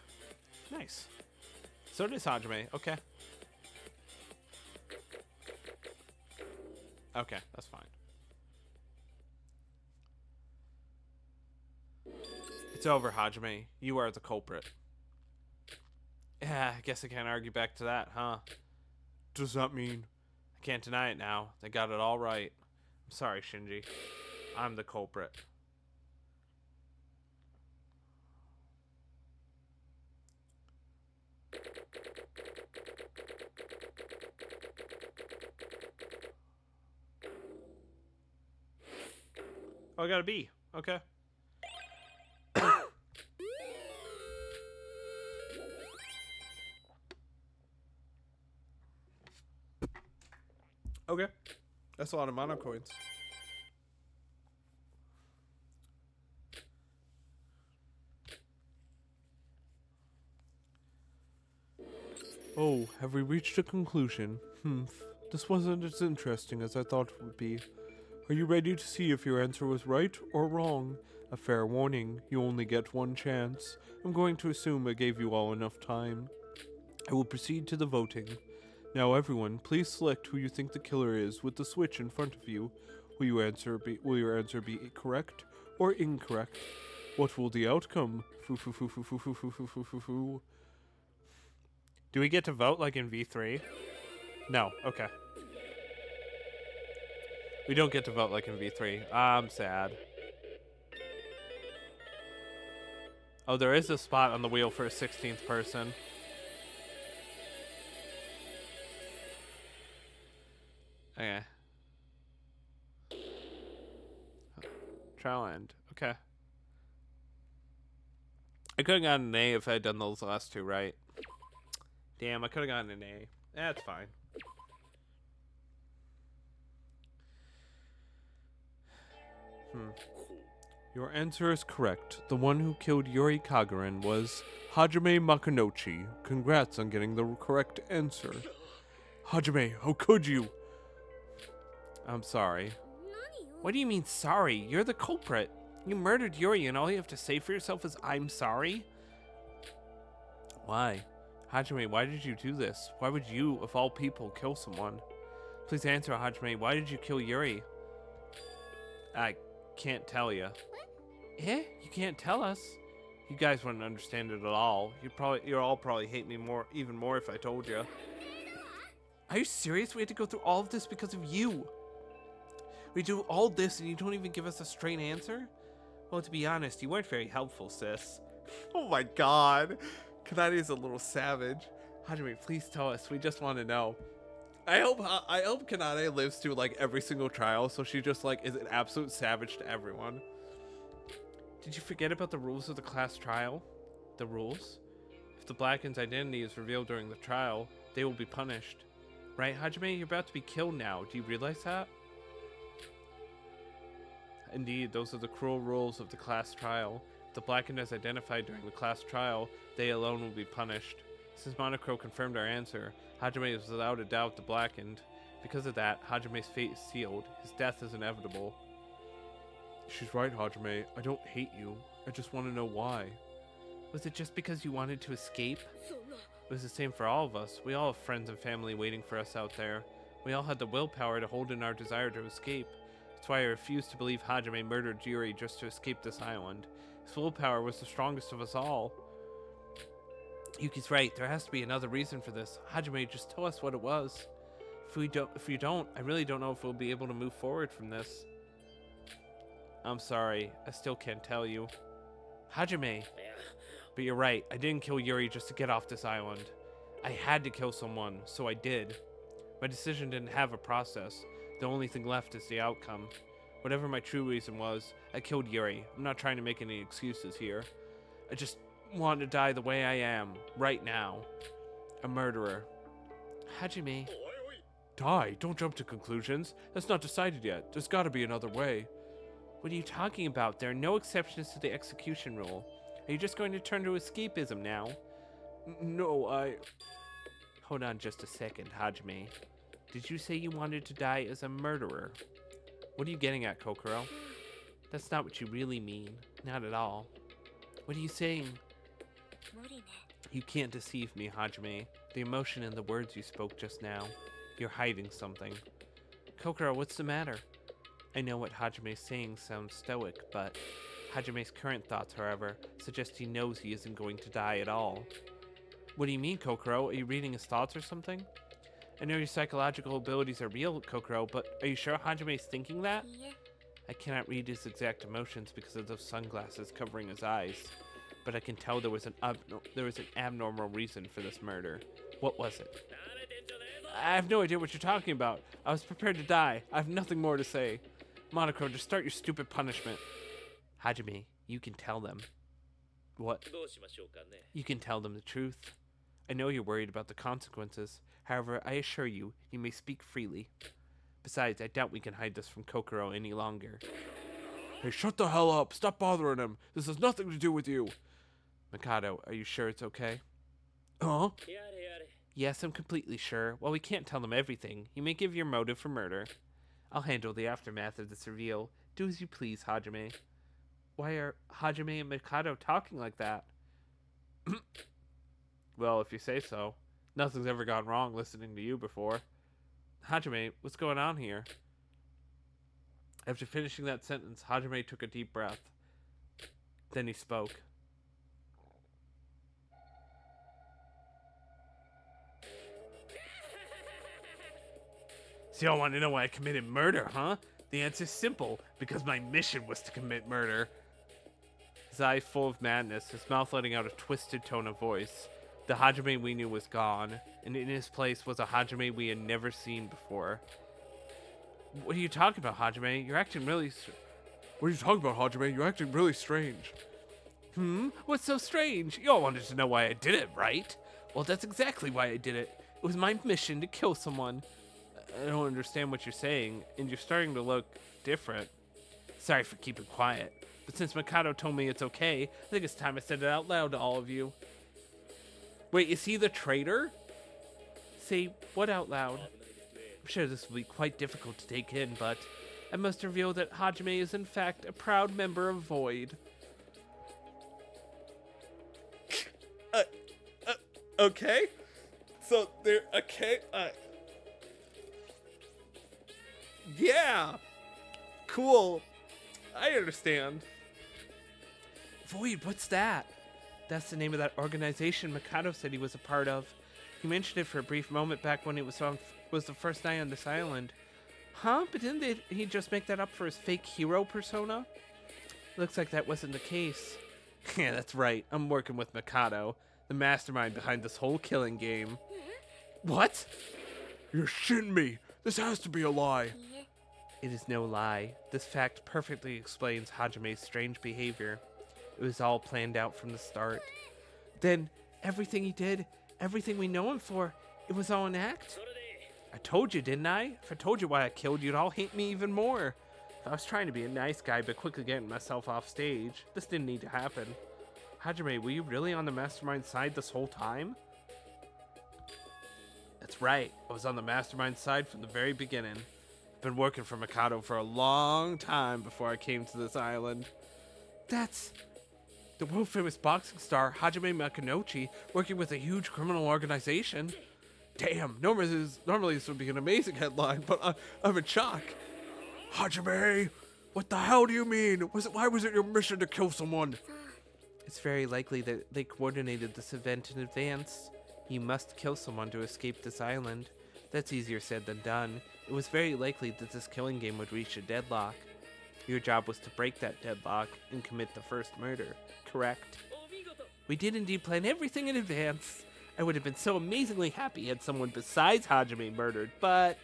Nice. So does Hajime. Okay. Okay, that's fine. It's over, Hajime. You are the culprit. Yeah, I guess I can't argue back to that, huh? Does that mean? I can't deny it now. They got it all right. I'm sorry, Shinji. I'm the culprit. Oh, I got a B. Okay. Okay. That's a lot of mono coins. Oh, have we reached a conclusion? This wasn't as interesting as I thought it would be. Are you ready to see if your answer was right or wrong? A fair warning, you only get one chance. I'm going to assume I gave you all enough time. I will proceed to the voting. Now everyone, please select who you think the killer is with the switch in front of you. Will your answer be correct or incorrect? What will the outcome? Do we get to vote like in V3? No, okay. We don't get to vote like in V3. I'm sad. Oh, there is a spot on the wheel for a 16th person. Okay. Trial end. Okay. I could have gotten an A if I had done those last two right. Damn, I could have gotten an A. That's fine. Your answer is correct. The one who killed Yuri Kagarin was Hajime Makunouchi. Congrats on getting the correct answer. Hajime, how could you? I'm sorry. What do you mean sorry? You're the culprit. You murdered Yuri and all you have to say for yourself is I'm sorry? Why? Hajime, why did you do this? Why would you, of all people, kill someone? Please answer, Hajime. Why did you kill Yuri? I can't tell you. Eh? You can't tell us? You guys wouldn't understand it at all. You'd all probably hate me even more if I told you. Are you serious? We had to go through all of this because of you. We do all this and you don't even give us a straight answer? Well, to be honest, you weren't very helpful, sis. Oh my god. Kanade is a little savage. Hajime, please tell us. We just want to know. I hope Kanade lives through like every single trial, so she just like is an absolute savage to everyone. Did you forget about the rules of the class trial? The rules? If the Blacken's identity is revealed during the trial, they will be punished. Right, Hajime? You're about to be killed now. Do you realize that? Indeed, those are the cruel rules of the class trial. If the blackened is identified during the class trial, they alone will be punished. Since Monocro confirmed our answer, Hajime is without a doubt the blackened. Because of that, Hajime's fate is sealed. His death is inevitable. She's right, Hajime. I don't hate you. I just want to know why. Was it just because you wanted to escape? It was the same for all of us. We all have friends and family waiting for us out there. We all had the willpower to hold in our desire to escape. That's why I refuse to believe Hajime murdered Yuri just to escape this island. His willpower was the strongest of us all. Yuki's right. There has to be another reason for this. Hajime, just tell us what it was. If you don't, I really don't know if we'll be able to move forward from this. I'm sorry. I still can't tell you. Hajime. But you're right. I didn't kill Yuri just to get off this island. I had to kill someone, so I did. My decision didn't have a process. The only thing left is the outcome. Whatever my true reason was, I killed Yuri. I'm not trying to make any excuses here. I just want to die the way I am, right now. A murderer. Hajime. Die, don't jump to conclusions. That's not decided yet. There's gotta be another way. What are you talking about? There are no exceptions to the execution rule. Are you just going to turn to escapism now? No, Hold on just a second, Hajime. Did you say you wanted to die as a murderer? What are you getting at, Kokoro? That's not what you really mean. Not at all. What are you saying? You can't deceive me, Hajime. The emotion in the words you spoke just now. You're hiding something. Kokoro, what's the matter? I know what Hajime's saying sounds stoic, but Hajime's current thoughts, however, suggest he knows he isn't going to die at all. What do you mean, Kokoro? Are you reading his thoughts or something? I know your psychological abilities are real, Kokoro, but are you sure Hajime's thinking that? I cannot read his exact emotions because of those sunglasses covering his eyes, but I can tell there was an abnormal reason for this murder. What was it? I have no idea what you're talking about. I was prepared to die. I have nothing more to say. Monochrome, just start your stupid punishment. Hajime, you can tell them. What? You can tell them the truth. I know you're worried about the consequences. However, I assure you, you may speak freely. Besides, I doubt we can hide this from Kokoro any longer. Hey, shut the hell up. Stop bothering him. This has nothing to do with you. Mikado, are you sure it's okay? Huh? Yes, I'm completely sure. While we can't tell them everything, you may give your motive for murder. I'll handle the aftermath of this reveal. Do as you please, Hajime. Why are Hajime and Mikado talking like that? Well, if you say so. Nothing's ever gone wrong listening to you before. Hajime, what's going on here? After finishing that sentence, Hajime took a deep breath. Then he spoke. So y'all want to know why I committed murder, huh? The answer's simple, because my mission was to commit murder. His eyes full of madness, his mouth letting out a twisted tone of voice. The Hajime we knew was gone, and in his place was a Hajime we had never seen before. What are you talking about, Hajime? You're acting really... What are you talking about, Hajime? You're acting really strange. What's so strange? You all wanted to know why I did it, right? Well, that's exactly why I did it. It was my mission to kill someone. I don't understand what you're saying, and you're starting to look different. Sorry for keeping quiet, but since Mikado told me it's okay, I think it's time I said it out loud to all of you. Wait, is he the traitor? Say what out loud? I'm sure this will be quite difficult to take in, but I must reveal that Hajime is in fact a proud member of Void. Okay? So they're okay? Yeah! Cool. I understand. Void, what's that? That's the name of that organization Mikado said he was a part of. He mentioned it for a brief moment back when it was the first night on this island. Huh? But didn't he just make that up for his fake hero persona? Looks like that wasn't the case. Yeah, that's right. I'm working with Mikado, the mastermind behind this whole killing game. What? You're shitting me. This has to be a lie. It is no lie. This fact perfectly explains Hajime's strange behavior. It was all planned out from the start. Then, everything he did, everything we know him for, it was all an act? I told you, didn't I? If I told you why I killed you, you'd all hate me even more. I was trying to be a nice guy, but quickly getting myself off stage. This didn't need to happen. Hajime, were you really on the mastermind side this whole time? That's right. I was on the mastermind side from the very beginning. Been working for Mikado for a long time before I came to this island. That's the world famous boxing star Hajime Makanouchi working with a huge criminal organization. Damn, normally this would be an amazing headline, but I'm in shock. Hajime, what the hell do you mean? Why was it your mission to kill someone? It's very likely that they coordinated this event in advance. You must kill someone to escape this island. That's easier said than done. It was very likely that this killing game would reach a deadlock. Your job was to break that deadlock and commit the first murder, correct? We did indeed plan everything in advance. I would have been so amazingly happy had someone besides Hajime murdered, but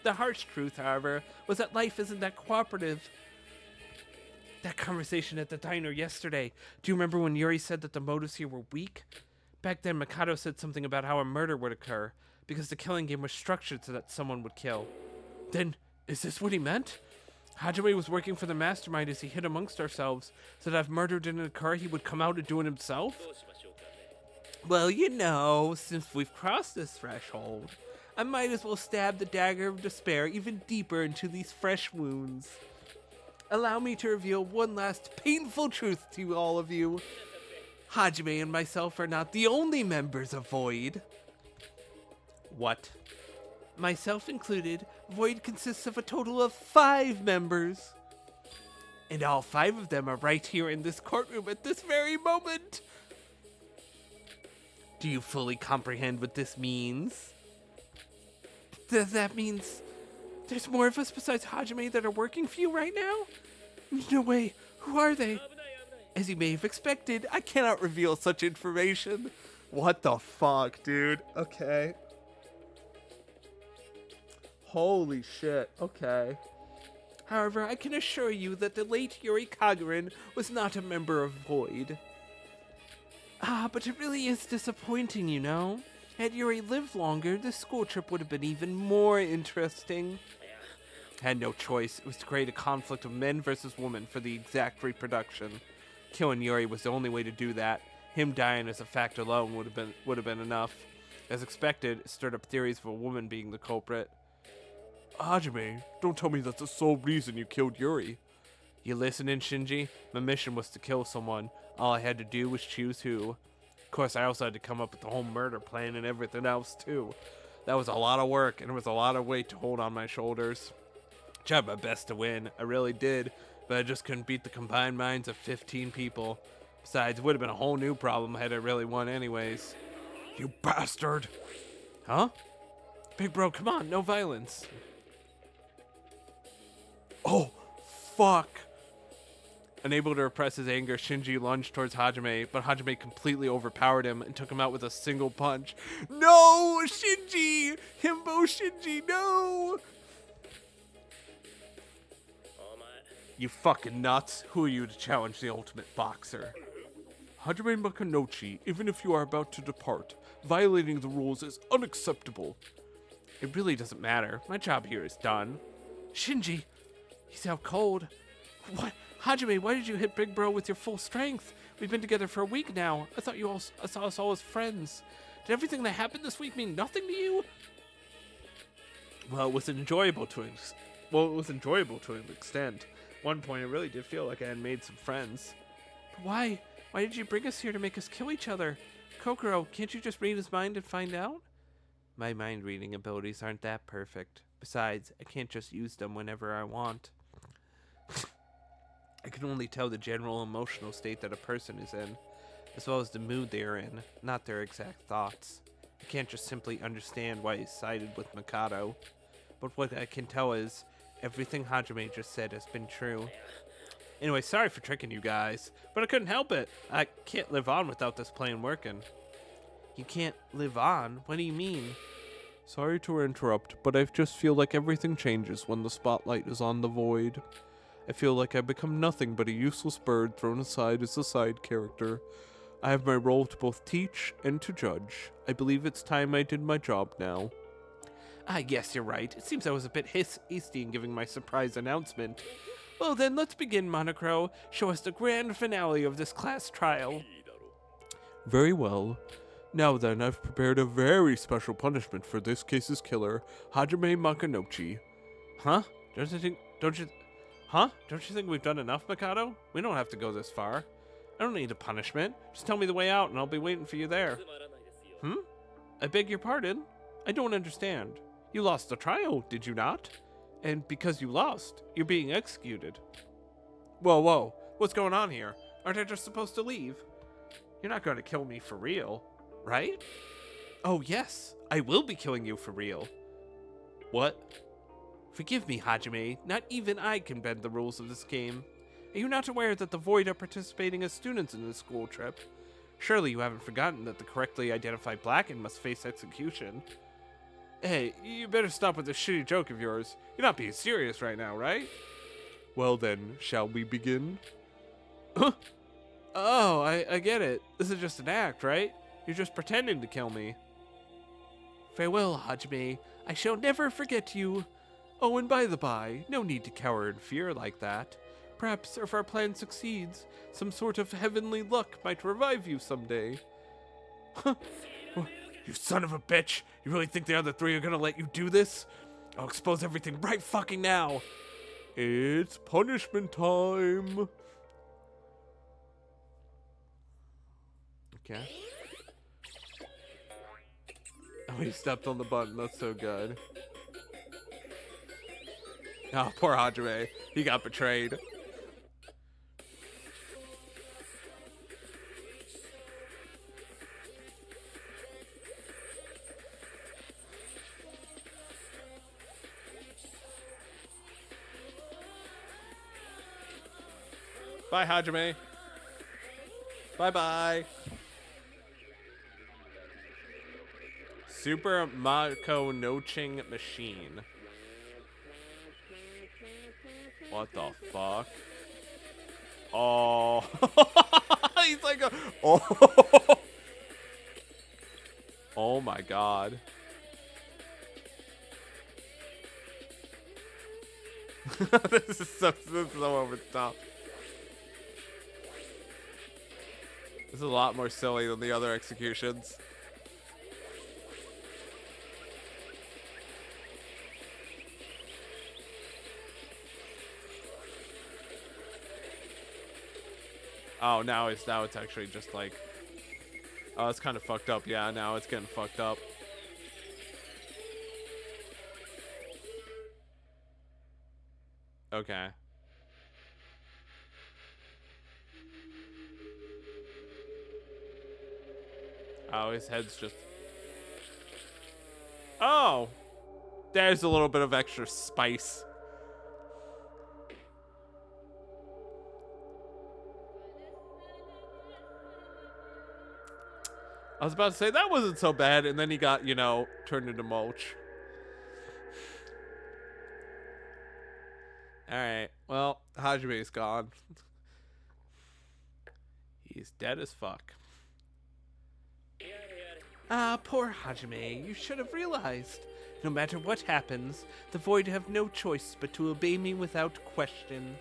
the harsh truth, however, was that life isn't that cooperative. That conversation at the diner yesterday, do you remember when Yuri said that the motives here were weak? Back then, Mikado said something about how a murder would occur, because the killing game was structured so that someone would kill. Then, is this what he meant? Hajime was working for the mastermind as he hid amongst ourselves, so that if murder didn't occur, he would come out and do it himself? Well, you know, since we've crossed this threshold, I might as well stab the dagger of despair even deeper into these fresh wounds. Allow me to reveal one last painful truth to all of you. Hajime and myself are not the only members of Void. What? Myself included, Void consists of a total of 5 members. And all 5 of them are right here in this courtroom at this very moment. Do you fully comprehend what this means? That means there's more of us besides Hajime that are working for you right now? No way. Who are they? As you may have expected, I cannot reveal such information. What the fuck, dude? Okay. Holy shit. Okay. However, I can assure you that the late Yuri Kagura was not a member of Void. But it really is disappointing, you know? Had Yuri lived longer, this school trip would have been even more interesting. Had no choice. It was to create a conflict of men versus women for the exact reproduction. Killing Yuri was the only way to do that. Him dying as a fact alone would have been enough. As expected, it stirred up theories of a woman being the culprit. Hajime, don't tell me that's the sole reason you killed Yuri. You listening, Shinji? My mission was to kill someone. All I had to do was choose who. Of course, I also had to come up with the whole murder plan and everything else, too. That was a lot of work, and it was a lot of weight to hold on my shoulders. I tried my best to win. I really did. But I just couldn't beat the combined minds of 15 people. Besides, it would have been a whole new problem had I really won anyways. You bastard! Huh? Big bro, come on, no violence. Oh, fuck! Unable to repress his anger, Shinji lunged towards Hajime, but Hajime completely overpowered him and took him out with a single punch. No! Shinji! Himbo Shinji, no! You fucking nuts. Who are you to challenge the ultimate boxer? Hajime Makanouchi, even if you are about to depart, violating the rules is unacceptable. It really doesn't matter. My job here is done. Shinji! He's out cold. What? Hajime, why did you hit Big Bro with your full strength? We've been together for a week now. I thought you saw us all as friends. Did everything that happened this week mean nothing to you? Well, it was enjoyable to an extent. At one point, it really did feel like I had made some friends. But why? Why did you bring us here to make us kill each other? Kokoro, can't you just read his mind and find out? My mind-reading abilities aren't that perfect. Besides, I can't just use them whenever I want. I can only tell the general emotional state that a person is in, as well as the mood they are in, not their exact thoughts. I can't just simply understand why he sided with Mikado. But what I can tell is, everything Hajime just said has been true. Anyway, sorry for tricking you guys, but I couldn't help it. I can't live on without this plan working. You can't live on? What do you mean? Sorry to interrupt, but I just feel like everything changes when the spotlight is on the Void. I feel like I become nothing but a useless bird thrown aside as a side character. I have my role to both teach and to judge. I believe it's time I did my job now. I guess you're right. It seems I was a bit hasty in giving my surprise announcement. Well then, let's begin, Monocro. Show us the grand finale of this class trial. Very well. Now then, I've prepared a very special punishment for this case's killer, Hajime Makanochi. Huh? Don't you think we've done enough, Mikado? We don't have to go this far. I don't need a punishment. Just tell me the way out and I'll be waiting for you there. I beg your pardon? I don't understand. You lost the trial, did you not? And because you lost, you're being executed. Whoa. What's going on here? Aren't I just supposed to leave? You're not going to kill me for real, right? Oh, yes. I will be killing you for real. What? Forgive me, Hajime. Not even I can bend the rules of this game. Are you not aware that the Void are participating as students in this school trip? Surely you haven't forgotten that the correctly identified Blacken must face execution. Hey, you better stop with this shitty joke of yours. You're not being serious right now, right? Well then, shall we begin? Oh, I get it. This is just an act, right? You're just pretending to kill me. Farewell, Hajime. I shall never forget you. Oh, and by the by, no need to cower in fear like that. Perhaps if our plan succeeds, some sort of heavenly luck might revive you someday. You son of a bitch! You really think the other three are gonna let you do this? I'll expose everything right fucking now! It's punishment time! Okay. Oh, he stepped on the button. That's so good. Oh, poor Hajime. He got betrayed. Bye, Hajime. Bye-bye. Super Mako Noching Machine. What the fuck? Oh. He's like a... Oh. Oh my god. This is so over the top. This is a lot more silly than the other executions. Oh, now it's actually just like, oh, it's kind of fucked up. Yeah, now it's getting fucked up. Okay. Oh, his head's just... Oh! There's a little bit of extra spice. I was about to say, that wasn't so bad, and then he got, you know, turned into mulch. Alright, well, Hajime's gone. He's dead as fuck. Ah, poor Hajime, you should have realized. No matter what happens, the Void have no choice but to obey me without question.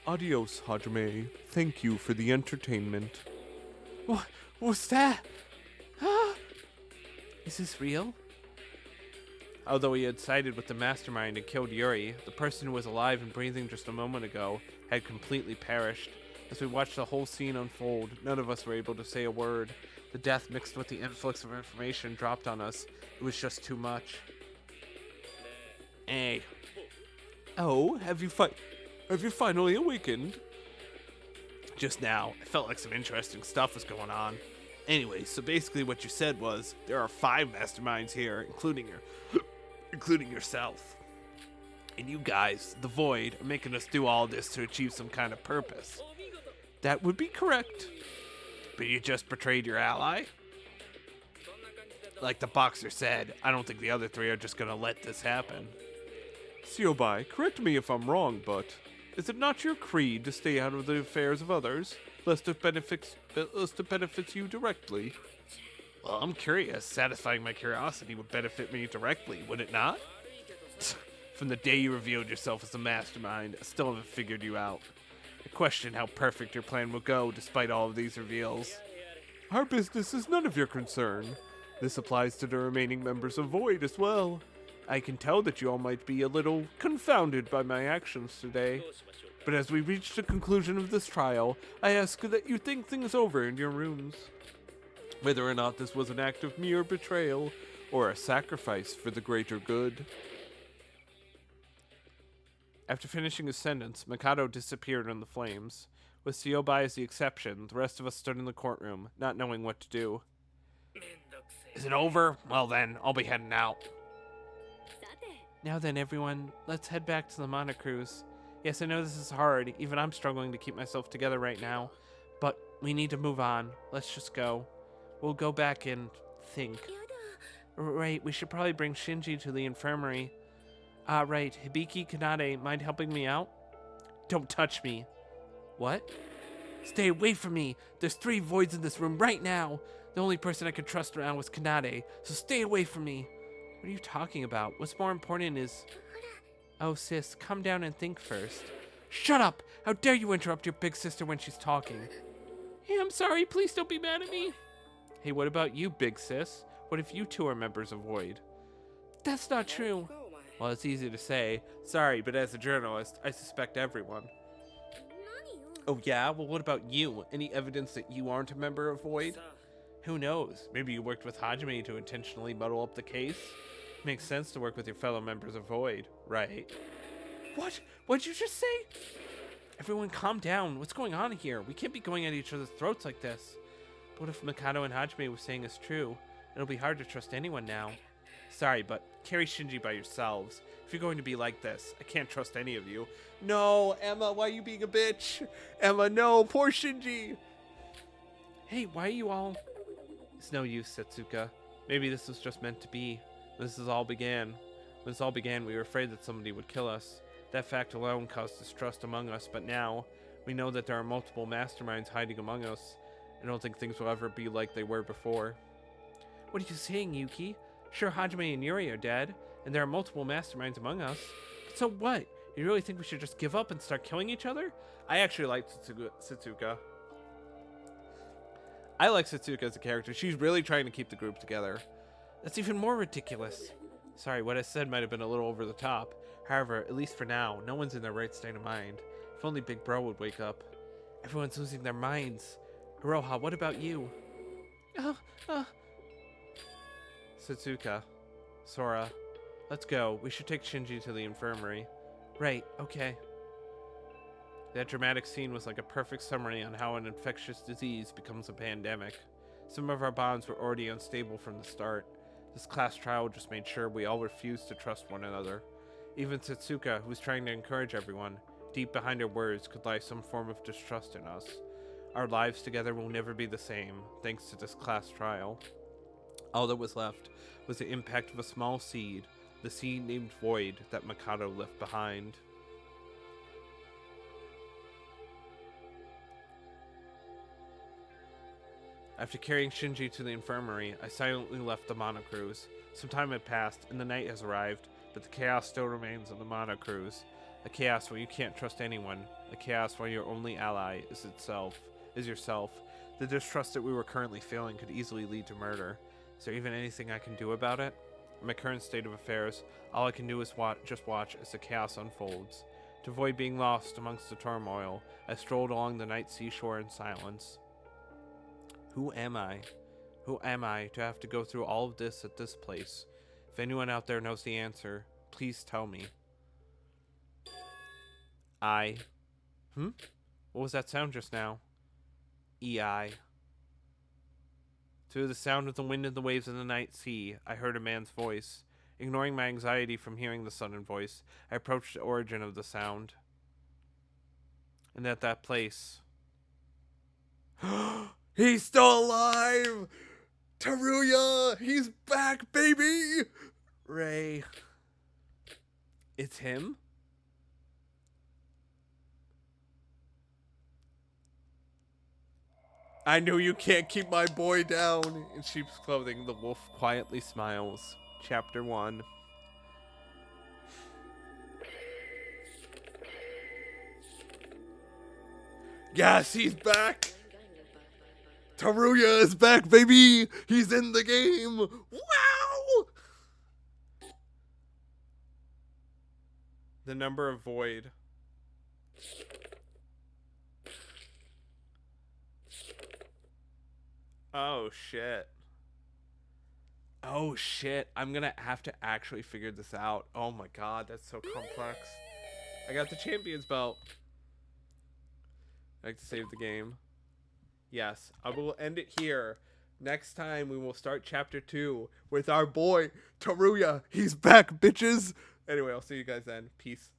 Adios, Hajime. Thank you for the entertainment. What was that? Ah! Is this real? Although he had sided with the mastermind and killed Yuri, the person who was alive and breathing just a moment ago had completely perished. As we watched the whole scene unfold, none of us were able to say a word. The death mixed with the influx of information dropped on us. It was just too much. Hey. Oh, have you finally awakened? Just now, I felt like some interesting stuff was going on. Anyway, so basically what you said was, there are 5 masterminds here, including yourself. And you guys, the Void, are making us do all this to achieve some kind of purpose. That would be correct. But you just betrayed your ally? Like the boxer said, I don't think the other 3 are just gonna let this happen. Siobai, correct me if I'm wrong, but is it not your creed to stay out of the affairs of others, lest it benefits you directly? Well, I'm curious. Satisfying my curiosity would benefit me directly, would it not? From the day you revealed yourself as the mastermind, I still haven't figured you out. I question how perfect your plan will go despite all of these reveals. Our business is none of your concern. This applies to the remaining members of Void as well. I can tell that you all might be a little confounded by my actions today. But as we reach the conclusion of this trial, I ask that you think things over in your rooms. Whether or not this was an act of mere betrayal, or a sacrifice for the greater good. After finishing his sentence, Mikado disappeared in the flames. With Siobai as the exception, the rest of us stood in the courtroom, not knowing what to do. Is it over? Well then, I'll be heading out. Now then, everyone, let's head back to the Monocruise. Yes, I know this is hard. Even I'm struggling to keep myself together right now. But we need to move on. Let's just go. We'll go back and think. Right, we should probably bring Shinji to the infirmary. Right. Hibiki, Kanade, mind helping me out? Don't touch me. What? Stay away from me. There's 3 voids in this room right now. The only person I could trust around was Kanade, so stay away from me. What are you talking about? What's more important is... Oh, sis, calm down and think first. Shut up! How dare you interrupt your big sister when she's talking? Hey, I'm sorry. Please don't be mad at me. Hey, what about you, big sis? What if you two are members of Void? That's not true. Well, it's easy to say. Sorry, but as a journalist, I suspect everyone. Oh yeah? Well, what about you? Any evidence that you aren't a member of Void? Who knows? Maybe you worked with Hajime to intentionally muddle up the case? Makes sense to work with your fellow members of Void, right? What? What'd you just say? Everyone calm down. What's going on here? We can't be going at each other's throats like this. But what if Mikado and Hajime were saying is true? It'll be hard to trust anyone now. Sorry, but carry Shinji by yourselves. If you're going to be like this, I can't trust any of you. No, Emma, why are you being a bitch? Emma, no, poor Shinji. Hey, why are you all... It's no use, Setsuka. Maybe this was just meant to be. When this all began, we were afraid that somebody would kill us. That fact alone caused distrust among us, but now, we know that there are multiple masterminds hiding among us. I don't think things will ever be like they were before. What are you saying, Yuki? Sure, Hajime and Yuri are dead, and there are multiple masterminds among us. But so what? You really think we should just give up and start killing each other? I actually like Setsuka. I like Setsuka as a character. She's really trying to keep the group together. That's even more ridiculous. Sorry, what I said might have been a little over the top. However, at least for now, no one's in their right state of mind. If only Big Bro would wake up. Everyone's losing their minds. Hiroha, what about you? Setsuka. Sora. Let's go. We should take Shinji to the infirmary. Right, okay. That dramatic scene was like a perfect summary on how an infectious disease becomes a pandemic. Some of our bonds were already unstable from the start. This class trial just made sure we all refused to trust one another. Even Setsuka, who was trying to encourage everyone, deep behind her words could lie some form of distrust in us. Our lives together will never be the same, thanks to this class trial. All that was left was the impact of a small seed, the seed named Void that Mikado left behind. After carrying Shinji to the infirmary, I silently left the Monocruise. Some time had passed, and the night has arrived, but the chaos still remains on the Monocruise. A chaos where you can't trust anyone. A chaos where your only ally is yourself. The distrust that we were currently feeling could easily lead to murder. Is there even anything I can do about it? In my current state of affairs, all I can do is just watch as the chaos unfolds. To avoid being lost amongst the turmoil, I strolled along the night seashore in silence. Who am I? Who am I to have to go through all of this at this place? If anyone out there knows the answer, please tell me. What was that sound just now? EI. Through the sound of the wind and the waves of the night sea, I heard a man's voice. Ignoring my anxiety from hearing the sudden voice, I approached the origin of the sound. And at that place... He's still alive! Teruya! He's back, baby! Ray. It's him? I know you can't keep my boy down. In sheep's clothing, the wolf quietly smiles. Chapter 1. Yes, he's back. Taruya is back, baby. He's in the game. Wow. The number of void. Oh shit. Oh shit. I'm gonna have to actually figure this out. Oh my god, that's so complex. I got the champion's belt. I like to save the game. Yes, I will end it here. Next time we will start chapter 2 with our boy Taruya. He's back, bitches. Anyway, I'll see you guys then. Peace.